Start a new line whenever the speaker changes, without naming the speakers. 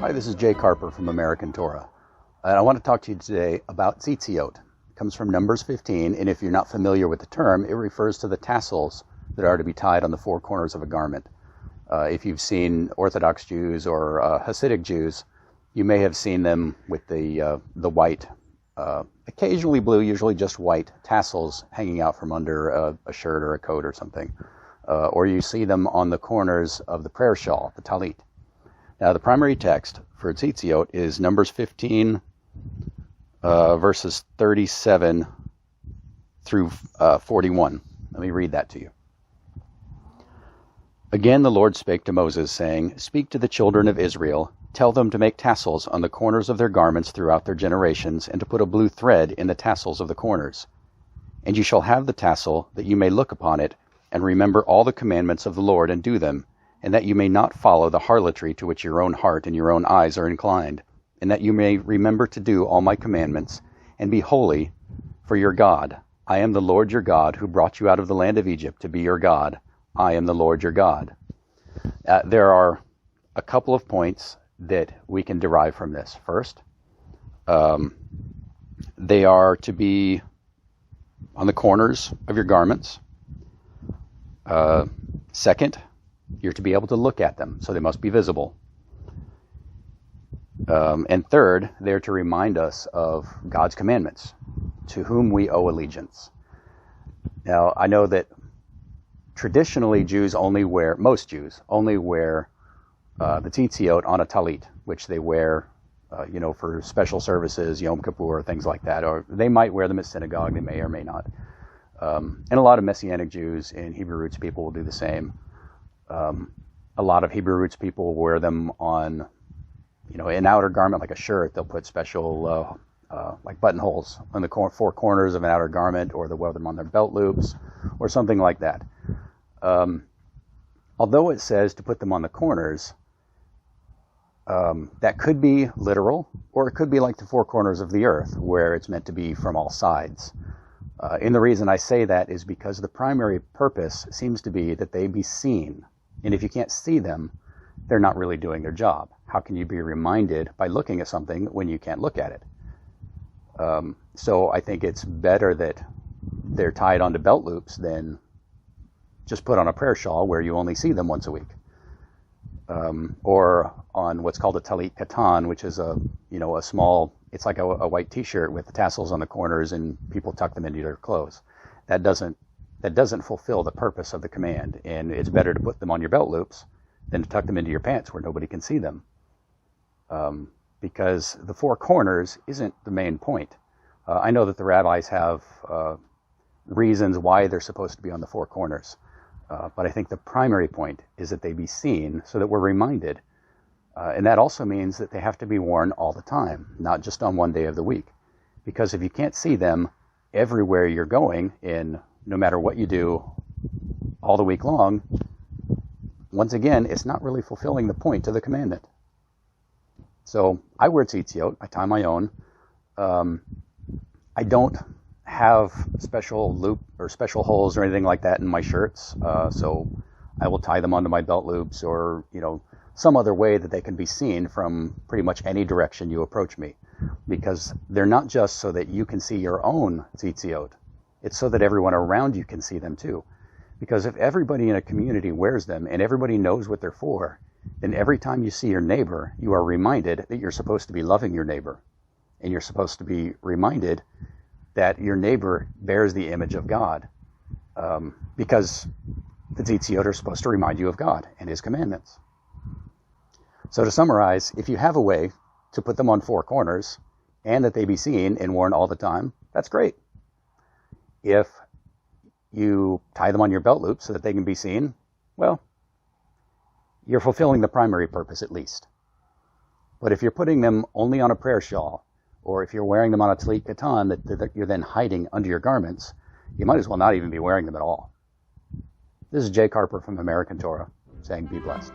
Hi, this is Jay Carper from American Torah, and I want to talk to you today about Tzitziyot. It comes from Numbers 15, and if you're not familiar with the term, it refers to the tassels that are to be tied on the four corners of a garment. If you've seen Orthodox Jews or Hassidic Jews, you may have seen them with the white, occasionally blue, usually just white tassels hanging out from under a shirt or a coat or something. Or you see them on the corners of the prayer shawl, the talit. Now, the primary text for Tzitziyot is Numbers 15, verses 37 through 41. Let me read that to you. Again, the Lord spake to Moses, saying, Speak to the children of Israel, tell them to make tassels on the corners of their garments throughout their generations, and to put a blue thread in the tassels of the corners. And you shall have the tassel, that you may look upon it, and remember all the commandments of the Lord, and do them, and that you may not follow the harlotry to which your own heart and your own eyes are inclined, and that you may remember to do all my commandments, and be holy, for your God. I am the Lord your God, who brought you out of the land of Egypt to be your God. I am the Lord your God. There are a couple of points that we can derive from this. First, they are to be on the corners of your garments. Second, you're to be able to look at them, so they must be visible. And third, they're to remind us of God's commandments, to whom we owe allegiance. Now, I know that traditionally most Jews only wear the Tzitziyot on a talit, which they wear, for special services, Yom Kippur, things like that. Or they might wear them at synagogue, they may or may not. And a lot of Messianic Jews and Hebrew roots people will do the same. A lot of Hebrew roots people wear them on, an outer garment like a shirt. They'll put special, like buttonholes on the four corners of an outer garment, or they'll wear them on their belt loops, or something like that. Although it says to put them on the corners, that could be literal, or it could be like the four corners of the earth, where it's meant to be from all sides. And the reason I say that is because the primary purpose seems to be that they be seen. And if you can't see them, they're not really doing their job. How can you be reminded by looking at something when you can't look at it? So I think it's better that they're tied onto belt loops than just put on a prayer shawl where you only see them once a week. Or on what's called a talit katan, which is a small, it's like a white t-shirt with the tassels on the corners, and people tuck them into their clothes. That doesn't fulfill the purpose of the command, and it's better to put them on your belt loops than to tuck them into your pants where nobody can see them. Because the four corners isn't the main point. I know that the rabbis have reasons why they're supposed to be on the four corners. But I think the primary point is that they be seen so that we're reminded. And that also means that they have to be worn all the time, not just on one day of the week. Because if you can't see them everywhere you're going, no matter what you do all the week long, once again, it's not really fulfilling the point of the commandment. So I wear Tzitziyot. I tie my own. I don't have special loop or special holes or anything like that in my shirts, so I will tie them onto my belt loops, or some other way that they can be seen from pretty much any direction you approach me, because they're not just so that you can see your own Tzitziyot, it's so that everyone around you can see them too. Because if everybody in a community wears them and everybody knows what they're for, then every time you see your neighbor, you are reminded that you're supposed to be loving your neighbor, and you're supposed to be reminded that your neighbor bears the image of God, because the Tzitziyot are supposed to remind you of God and His commandments. So to summarize, if you have a way to put them on four corners and that they be seen and worn all the time, that's great. If you tie them on your belt loop so that they can be seen, well, you're fulfilling the primary purpose at least. But if you're putting them only on a prayer shawl, or if you're wearing them on a talit katan that you're then hiding under your garments, you might as well not even be wearing them at all. This is Jay Carper from American Torah, saying be blessed.